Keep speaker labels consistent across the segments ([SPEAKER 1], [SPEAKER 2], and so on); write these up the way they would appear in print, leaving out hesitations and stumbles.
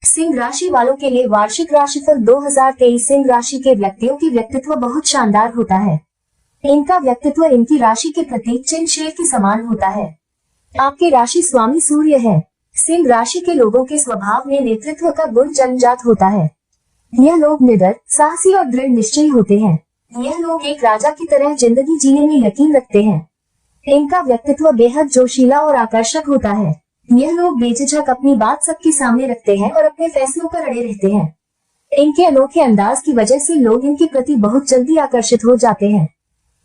[SPEAKER 1] सिंह राशि वालों के लिए वार्षिक राशिफल 2023। सिंह राशि के व्यक्तियों की व्यक्तित्व बहुत शानदार होता है। इनका व्यक्तित्व इनकी राशि के प्रतीक चिन्ह शेर के समान होता है। आपके राशि स्वामी सूर्य है। सिंह राशि के लोगों के स्वभाव में नेतृत्व का गुण जन्मजात होता है। यह लोग निडर, साहसी और दृढ़ निश्चयी होते हैं। यह लोग एक राजा की तरह जिंदगी जीने में यकीन रखते हैं। इनका व्यक्तित्व बेहद जोशीला और आकर्षक होता है। यह लोग बेझिझक अपनी बात सबके सामने रखते हैं और अपने फैसलों पर अड़े रहते हैं। इनके अनोखे अंदाज की वजह से लोग इनके प्रति बहुत जल्दी आकर्षित हो जाते हैं।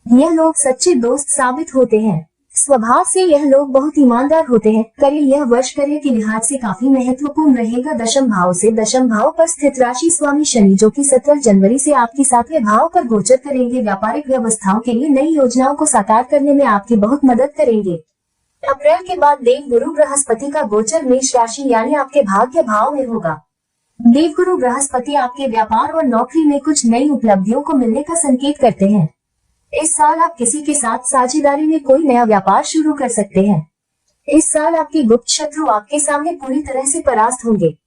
[SPEAKER 1] यह लोग सच्चे दोस्त साबित होते हैं। स्वभाव से यह लोग बहुत ईमानदार होते हैं। करियर, यह वर्ष करियर के लिहाज से काफी महत्वपूर्ण रहेगा। दशम भाव से दशम भाव पर स्थित राशि स्वामी शनि, जो कि 17 जनवरी से आपके 7वें भाव पर गोचर करेंगे, व्यापारिक व्यवस्थाओं के लिए नई योजनाओं को साकार करने में आपकी बहुत मदद करेंगे। अप्रैल के बाद देव गुरु बृहस्पति का गोचर मेष राशि यानी आपके भाग्य भाव में होगा। देव गुरु बृहस्पति आपके व्यापार और नौकरी में कुछ नई उपलब्धियों को मिलने का संकेत करते हैं। इस साल आप किसी के साथ साझेदारी में कोई नया व्यापार शुरू कर सकते हैं। इस साल आपके गुप्त शत्रु आपके सामने पूरी तरह से परास्त होंगे।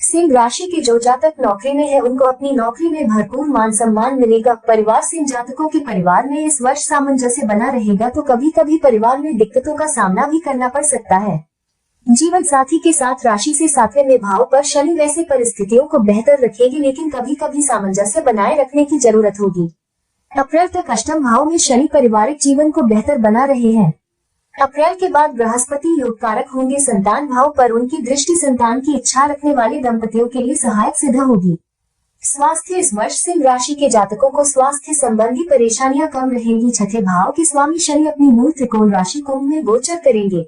[SPEAKER 1] सिंह राशि के जो जातक नौकरी में है, उनको अपनी नौकरी में भरपूर मान सम्मान मिलेगा। परिवार, सिंह जातकों के परिवार में इस वर्ष सामंजस्य बना रहेगा, तो कभी कभी परिवार में दिक्कतों का सामना भी करना पड़ सकता है। जीवन साथी के साथ राशि से 7वें भाव पर शनि वैसे परिस्थितियों को बेहतर रखेगी, लेकिन कभी कभी सामंजस्य बनाए रखने की जरूरत होगी। अप्रैल तक अष्टम भाव में शनि पारिवारिक जीवन को बेहतर बना रहे हैं। अप्रैल के बाद बृहस्पति योग कारक होंगे संतान भाव पर। उनकी दृष्टि संतान की इच्छा रखने वाले दंपतियों के लिए सहायक सिद्ध होगी। स्वास्थ्य, इस वर्ष सिंह राशि के जातकों को स्वास्थ्य संबंधी परेशानियां कम रहेंगी। छठे भाव के स्वामी शनि अपनी मूल त्रिकोण राशि कुंभ में गोचर करेंगे।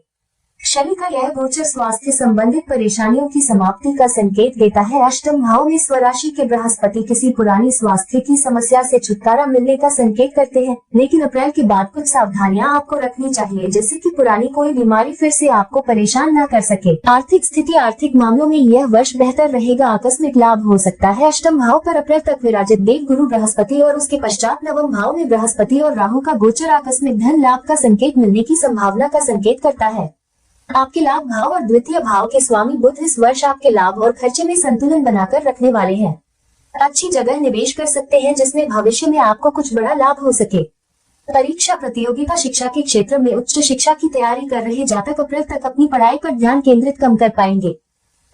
[SPEAKER 1] शनि का यह गोचर स्वास्थ्य संबंधित परेशानियों की समाप्ति का संकेत देता है। अष्टम भाव में स्वराशि के बृहस्पति किसी पुरानी स्वास्थ्य की समस्या से छुटकारा मिलने का संकेत करते हैं, लेकिन अप्रैल के बाद कुछ सावधानियां आपको रखनी चाहिए, जिससे कि पुरानी कोई बीमारी फिर से आपको परेशान न कर सके। आर्थिक स्थिति, आर्थिक मामलों में यह वर्ष बेहतर रहेगा। आकस्मिक लाभ हो सकता है। अष्टम भाव पर अप्रैल तक विराजित देव गुरु बृहस्पति और उसके पश्चात नवम भाव में बृहस्पति और राहु का गोचर आकस्मिक धन लाभ का संकेत मिलने की संभावना का संकेत करता है। आपके लाभ भाव और द्वितीय भाव के स्वामी बुध इस वर्ष आपके लाभ और खर्चे में संतुलन बनाकर रखने वाले हैं। अच्छी जगह निवेश कर सकते हैं, जिसमें भविष्य में आपको कुछ बड़ा लाभ हो सके। परीक्षा, प्रतियोगिता, शिक्षा के क्षेत्र में उच्च शिक्षा की तैयारी कर रहे जातक अप्रैल तक अपनी पढ़ाई पर ध्यान केंद्रित कम कर पाएंगे।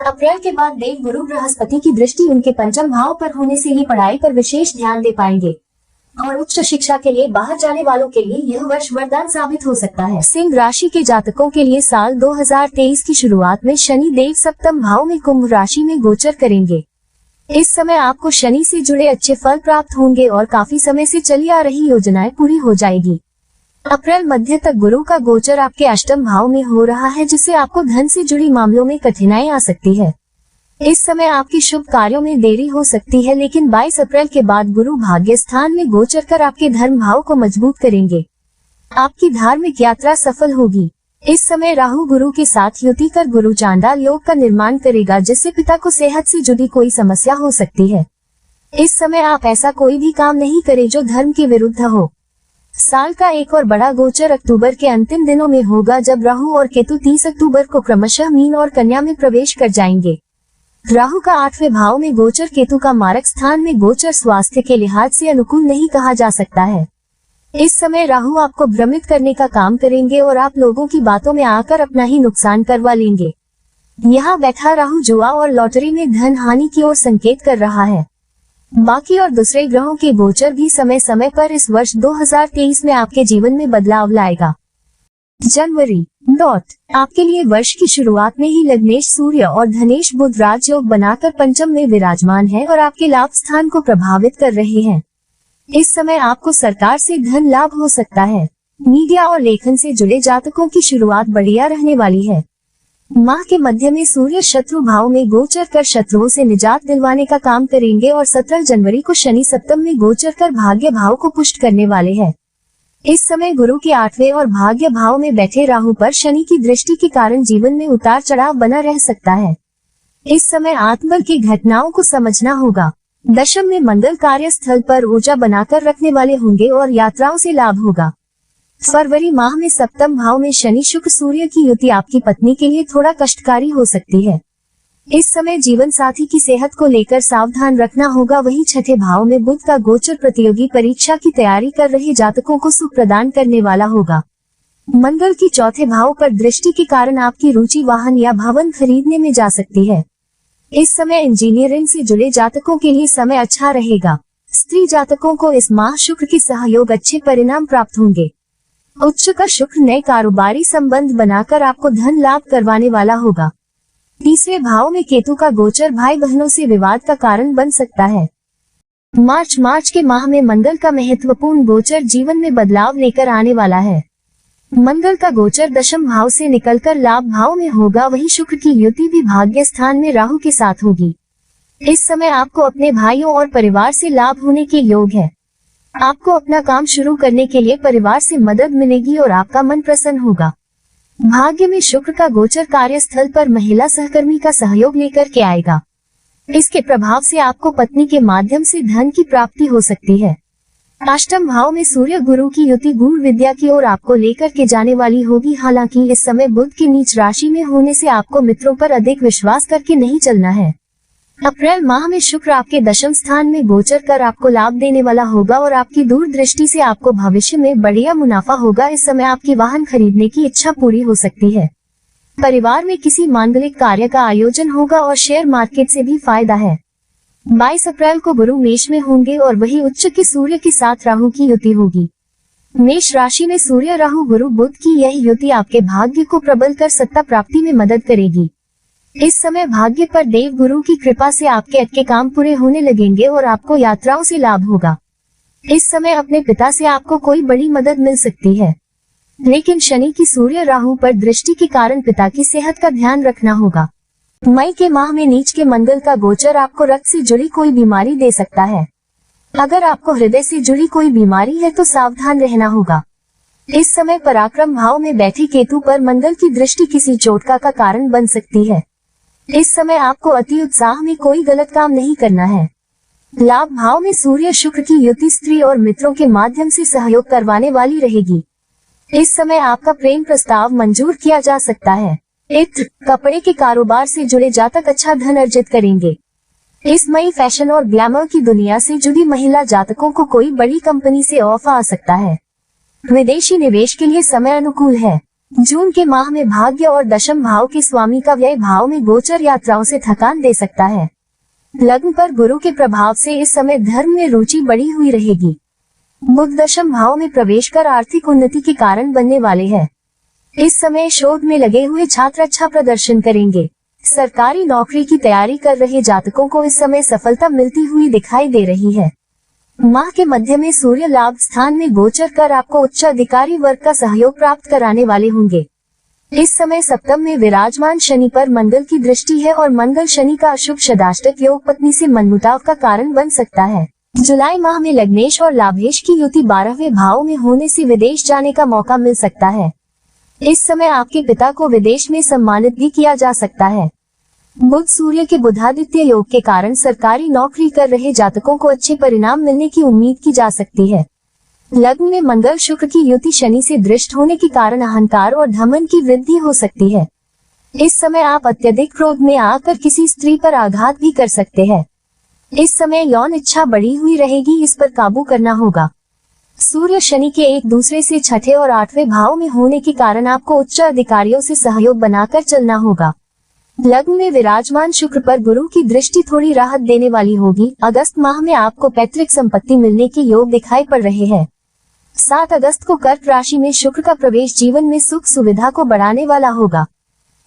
[SPEAKER 1] अप्रैल के बाद देव गुरु बृहस्पति की दृष्टि उनके पंचम भाव पर होने से ये पढ़ाई पर विशेष ध्यान दे पाएंगे और उच्च शिक्षा के लिए बाहर जाने वालों के लिए यह वर्ष वरदान साबित हो सकता है। सिंह राशि के जातकों के लिए साल 2023 की शुरुआत में शनि देव सप्तम भाव में कुंभ राशि में गोचर करेंगे। इस समय आपको शनि से जुड़े अच्छे फल प्राप्त होंगे और काफी समय से चली आ रही योजनाएं पूरी हो जाएगी। अप्रैल मध्य तक गुरु का गोचर आपके अष्टम भाव में हो रहा है, जिससे आपको धन से जुड़ी मामलों में कठिनाई आ सकती है। इस समय आपकी शुभ कार्यों में देरी हो सकती है, लेकिन 22 अप्रैल के बाद गुरु भाग्य स्थान में गोचर कर आपके धर्म भाव को मजबूत करेंगे। आपकी धार्मिक यात्रा सफल होगी। इस समय राहु गुरु के साथ युति कर गुरु चांडाल योग का निर्माण करेगा, जिससे पिता को सेहत से जुड़ी कोई समस्या हो सकती है। इस समय आप ऐसा कोई भी काम नहीं करें जो धर्म के विरुद्ध हो। साल का एक और बड़ा गोचर अक्टूबर के अंतिम दिनों में होगा, जब राहु और केतु 30 अक्टूबर को क्रमशः मीन और कन्या में प्रवेश कर जाएंगे। राहु का 8वें भाव में गोचर, केतु का मारक स्थान में गोचर स्वास्थ्य के लिहाज से अनुकूल नहीं कहा जा सकता है। इस समय राहु आपको भ्रमित करने का काम करेंगे और आप लोगों की बातों में आकर अपना ही नुकसान करवा लेंगे। यहाँ बैठा राहु जुआ और लॉटरी में धन हानि की ओर संकेत कर रहा है। बाकी और दूसरे ग्रहों के गोचर भी समय समय पर इस वर्ष 2023 में आपके जीवन में बदलाव लाएगा। जनवरी आपके लिए वर्ष की शुरुआत में ही लग्नेश सूर्य और धनेश बुध राजयोग बनाकर पंचम में विराजमान है और आपके लाभ स्थान को प्रभावित कर रहे हैं। इस समय आपको सरकार से धन लाभ हो सकता है। मीडिया और लेखन से जुड़े जातकों की शुरुआत बढ़िया रहने वाली है। माह के मध्य में सूर्य शत्रु भाव में गोचर कर शत्रुओं से निजात दिलवाने का काम करेंगे और 17 जनवरी को शनि सप्तम में गोचर कर भाग्य भाव को पुष्ट करने वाले हैं। इस समय गुरु के 8वें और भाग्य भाव में बैठे राहु पर शनि की दृष्टि के कारण जीवन में उतार चढ़ाव बना रह सकता है। इस समय आत्मबल की घटनाओं को समझना होगा। दशम में मंगल कार्य स्थल पर ऊर्जा बनाकर रखने वाले होंगे और यात्राओं से लाभ होगा। फरवरी माह में सप्तम भाव में शनि शुक्र सूर्य की युति आपकी पत्नी के लिए थोड़ा कष्टकारी हो सकती है। इस समय जीवन साथी की सेहत को लेकर सावधान रखना होगा। वहीं छठे भाव में बुध का गोचर प्रतियोगी परीक्षा की तैयारी कर रहे जातकों को सुख प्रदान करने वाला होगा। मंगल की चौथे भाव पर दृष्टि के कारण आपकी रुचि वाहन या भवन खरीदने में जा सकती है। इस समय इंजीनियरिंग से जुड़े जातकों के लिए समय अच्छा रहेगा। स्त्री जातकों को इस माह शुक्र के सहयोग अच्छे परिणाम प्राप्त होंगे। उच्च का शुक्र नए कारोबारी संबंध बनाकर आपको धन लाभ करवाने वाला होगा। तीसरे भाव में केतु का गोचर भाई बहनों से विवाद का कारण बन सकता है। मार्च के माह में मंगल का महत्वपूर्ण गोचर जीवन में बदलाव लेकर आने वाला है। मंगल का गोचर दशम भाव से निकलकर लाभ भाव में होगा। वहीं शुक्र की युति भी भाग्य स्थान में राहु के साथ होगी। इस समय आपको अपने भाइयों और परिवार से लाभ होने के योग है। आपको अपना काम शुरू करने के लिए परिवार से मदद मिलेगी और आपका मन प्रसन्न होगा। भाग्य में शुक्र का गोचर कार्यस्थल पर महिला सहकर्मी का सहयोग लेकर के आएगा। इसके प्रभाव से आपको पत्नी के माध्यम से धन की प्राप्ति हो सकती है। अष्टम भाव में सूर्य गुरु की युति गूढ़ विद्या की ओर आपको लेकर के जाने वाली होगी। हालांकि इस समय बुध की नीच राशि में होने से आपको मित्रों पर अधिक विश्वास करके नहीं चलना है। अप्रैल माह में शुक्र आपके दशम स्थान में गोचर कर आपको लाभ देने वाला होगा और आपकी दूरदृष्टि से आपको भविष्य में बढ़िया मुनाफा होगा। इस समय आपकी वाहन खरीदने की इच्छा पूरी हो सकती है। परिवार में किसी मांगलिक कार्य का आयोजन होगा और शेयर मार्केट से भी फायदा है। 22 अप्रैल को गुरु मेष में होंगे और वही उच्च के सूर्य के साथ राहु की युति होगी। मेष राशि में सूर्य राहु गुरु बुध की यह युति आपके भाग्य को प्रबल कर सत्ता प्राप्ति में मदद करेगी। इस समय भाग्य पर देव गुरु की कृपा से आपके अटके काम पूरे होने लगेंगे और आपको यात्राओं से लाभ होगा। इस समय अपने पिता से आपको कोई बड़ी मदद मिल सकती है, लेकिन शनि की सूर्य राहु पर दृष्टि के कारण पिता की सेहत का ध्यान रखना होगा। मई के माह में नीच के मंगल का गोचर आपको रक्त से जुड़ी कोई बीमारी दे सकता है। अगर आपको हृदय से जुड़ी कोई बीमारी है तो सावधान रहना होगा। इस समय पराक्रम भाव में बैठे केतु पर मंगल की दृष्टि किसी चोटका का कारण बन सकती है। इस समय आपको अति उत्साह में कोई गलत काम नहीं करना है। लाभ भाव में सूर्य शुक्र की युति स्त्री और मित्रों के माध्यम से सहयोग करवाने वाली रहेगी। इस समय आपका प्रेम प्रस्ताव मंजूर किया जा सकता है। इत्र कपड़े के कारोबार से जुड़े जातक अच्छा धन अर्जित करेंगे। इस मई फैशन और ग्लैमर की दुनिया से जुड़ी महिला जातकों को कोई बड़ी कंपनी से ऑफर आ सकता है। विदेशी निवेश के लिए समय अनुकूल है। जून के माह में भाग्य और दशम भाव के स्वामी का व्यय भाव में गोचर यात्राओं से थकान दे सकता है। लग्न पर गुरु के प्रभाव से इस समय धर्म में रुचि बढ़ी हुई रहेगी। बुध दशम भाव में प्रवेश कर आर्थिक उन्नति के कारण बनने वाले हैं। इस समय शोध में लगे हुए छात्र अच्छा प्रदर्शन करेंगे। सरकारी नौकरी की तैयारी कर रहे जातकों को इस समय सफलता मिलती हुई दिखाई दे रही है। माह के मध्य में सूर्य लाभ स्थान में गोचर कर आपको उच्च अधिकारी वर्ग का सहयोग प्राप्त कराने वाले होंगे। इस समय सप्तम में विराजमान शनि पर मंगल की दृष्टि है और मंगल शनि का अशुभ षडाष्टक योग पत्नी से मनमुटाव का कारण बन सकता है। जुलाई माह में लग्नेश और लाभेश की युति 12वें भाव में होने से विदेश जाने का मौका मिल सकता है। इस समय आपके पिता को विदेश में सम्मानित भी किया जा सकता है। बुध सूर्य के बुधादित्य योग के कारण सरकारी नौकरी कर रहे जातकों को अच्छे परिणाम मिलने की उम्मीद की जा सकती है। लग्न में मंगल शुक्र की युति शनि से दृष्ट होने के कारण अहंकार और धमन की वृद्धि हो सकती है। इस समय आप अत्यधिक क्रोध में आकर किसी स्त्री पर आघात भी कर सकते हैं। इस समय यौन इच्छा बढ़ी हुई रहेगी, इस पर काबू करना होगा। सूर्य शनि के एक दूसरे से छठे और 8वें भाव में होने के कारण आपको उच्च अधिकारियों से सहयोग बनाकर चलना होगा। लग्न में विराजमान शुक्र पर गुरु की दृष्टि थोड़ी राहत देने वाली होगी। अगस्त माह में आपको पैतृक संपत्ति मिलने के योग दिखाई पड़ रहे हैं। 7 अगस्त को कर्क राशि में शुक्र का प्रवेश जीवन में सुख सुविधा को बढ़ाने वाला होगा।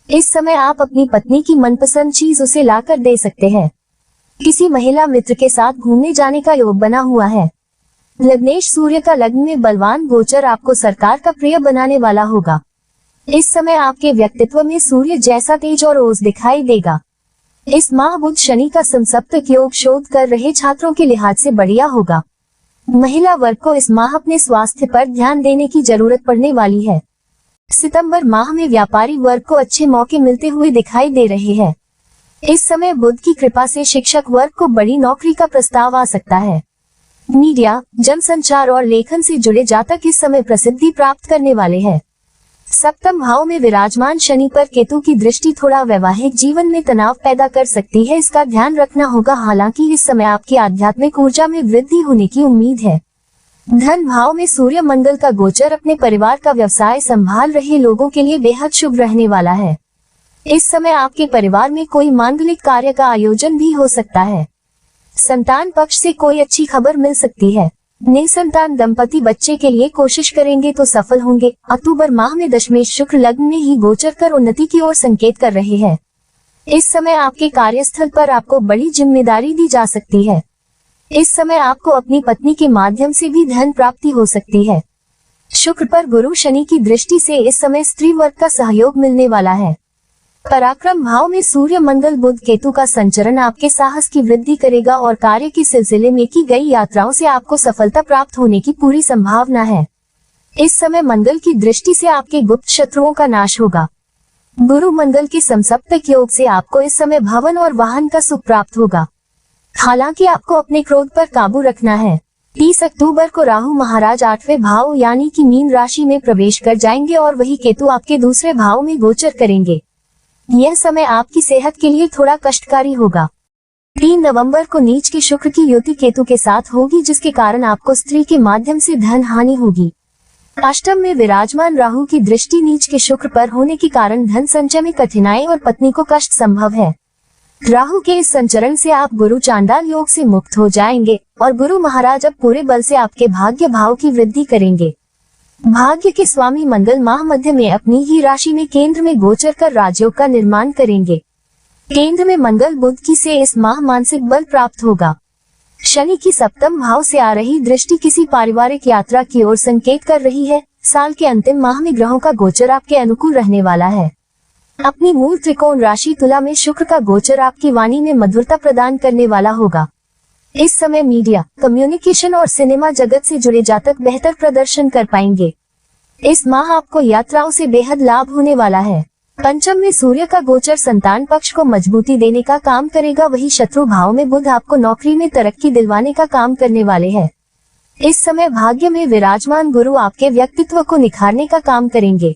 [SPEAKER 1] इस समय आप अपनी पत्नी की मनपसंद चीज उसे लाकर दे सकते हैं। किसी महिला मित्र के साथ घूमने जाने का योग बना हुआ है। लग्नेश सूर्य का लग्न में बलवान गोचर आपको सरकार का प्रिय बनाने वाला होगा। इस समय आपके व्यक्तित्व में सूर्य जैसा तेज और ओज दिखाई देगा। इस माह बुध शनि का समसप्तक योग शोध कर रहे छात्रों के लिहाज से बढ़िया होगा। महिला वर्ग को इस माह अपने स्वास्थ्य पर ध्यान देने की जरूरत पड़ने वाली है। सितंबर माह में व्यापारी वर्ग को अच्छे मौके मिलते हुए दिखाई दे रहे हैं। इस समय बुध की कृपा से शिक्षक वर्ग को बड़ी नौकरी का प्रस्ताव आ सकता है। मीडिया, जनसंचार और लेखन से जुड़े जातक इस समय प्रसिद्धि प्राप्त करने वाले हैं। सप्तम भाव में विराजमान शनि पर केतु की दृष्टि थोड़ा वैवाहिक जीवन में तनाव पैदा कर सकती है, इसका ध्यान रखना होगा। हालांकि इस समय आपकी आध्यात्मिक ऊर्जा में वृद्धि होने की उम्मीद है। धन भाव में सूर्य मंगल का गोचर अपने परिवार का व्यवसाय संभाल रहे लोगों के लिए बेहद शुभ रहने वाला है। इस समय आपके परिवार में कोई मांगलिक कार्य का आयोजन भी हो सकता है। संतान पक्ष से कोई अच्छी खबर मिल सकती है। निसंतान दंपति बच्चे के लिए कोशिश करेंगे तो सफल होंगे। अक्टूबर माह में दशमेश शुक्र लग्न में ही गोचर कर उन्नति की ओर संकेत कर रहे हैं। इस समय आपके कार्यस्थल पर आपको बड़ी जिम्मेदारी दी जा सकती है। इस समय आपको अपनी पत्नी के माध्यम से भी धन प्राप्ति हो सकती है। शुक्र पर गुरु शनि की दृष्टि से इस समय स्त्री वर्ग का सहयोग मिलने वाला है। पराक्रम भाव में सूर्य मंगल बुध केतु का संचरण आपके साहस की वृद्धि करेगा और कार्य के सिलसिले में की गई यात्राओं से आपको सफलता प्राप्त होने की पूरी संभावना है। इस समय मंगल की दृष्टि से आपके गुप्त शत्रुओं का नाश होगा। गुरु मंगल के समसप्तक योग से आपको इस समय भवन और वाहन का सुख प्राप्त होगा। हालांकि आपको अपने क्रोध पर काबू रखना है। 30 अक्टूबर को राहु महाराज 8वें भाव यानी कि मीन राशि में प्रवेश कर जाएंगे और वही केतु आपके दूसरे भाव में गोचर करेंगे। यह समय आपकी सेहत के लिए थोड़ा कष्टकारी होगा। 3 नवंबर को नीच के शुक्र की युति केतु के साथ होगी, जिसके कारण आपको स्त्री के माध्यम से धन हानि होगी। अष्टम में विराजमान राहु की दृष्टि नीच के शुक्र पर होने के कारण धन संचय में कठिनाई और पत्नी को कष्ट संभव है। राहु के इस संचरण से आप गुरु चांडाल योग से मुक्त हो जाएंगे और गुरु महाराज अब पूरे बल से आपके भाग्य भाव की वृद्धि करेंगे। भाग्य के स्वामी मंगल माह मध्य में अपनी ही राशि में केंद्र में गोचर कर राजयोग का निर्माण करेंगे। केंद्र में मंगल बुध की से इस माह मानसिक बल प्राप्त होगा। शनि की सप्तम भाव से आ रही दृष्टि किसी पारिवारिक यात्रा की ओर संकेत कर रही है। साल के अंतिम माह में ग्रहों का गोचर आपके अनुकूल रहने वाला है। अपनी मूल त्रिकोण राशि तुला में शुक्र का गोचर आपकी वाणी में मधुरता प्रदान करने वाला होगा। इस समय मीडिया, कम्युनिकेशन और सिनेमा जगत से जुड़े जातक बेहतर प्रदर्शन कर पाएंगे। इस माह आपको यात्राओं से बेहद लाभ होने वाला है। पंचम में सूर्य का गोचर संतान पक्ष को मजबूती देने का काम करेगा, वही शत्रु भाव में बुध आपको नौकरी में तरक्की दिलवाने का काम करने वाले हैं। इस समय भाग्य में विराजमान गुरु आपके व्यक्तित्व को निखारने का काम करेंगे।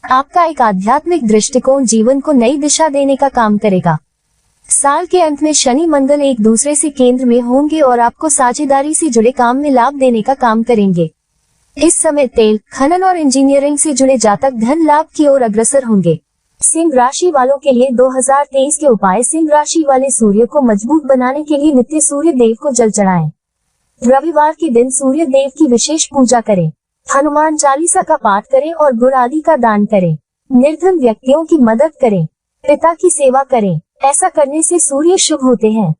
[SPEAKER 1] आपका एक आध्यात्मिक दृष्टिकोण जीवन को नई दिशा देने का काम करेगा। साल के अंत में शनि मंगल एक दूसरे से केंद्र में होंगे और आपको साझेदारी से जुड़े काम में लाभ देने का काम करेंगे। इस समय तेल, खनन और इंजीनियरिंग से जुड़े जातक धन लाभ की ओर अग्रसर होंगे। सिंह राशि वालों के लिए 2023 के उपाय। सिंह राशि वाले सूर्य को मजबूत बनाने के लिए नित्य सूर्य देव को जल चढ़ाएं। रविवार के दिन सूर्य देव की विशेष पूजा करें। हनुमान चालीसा का पाठ करें और गुड़ आदि का दान करें। निर्धन व्यक्तियों की मदद करें। पिता की सेवा करें। ऐसा करने से सूर्य शुभ होते हैं।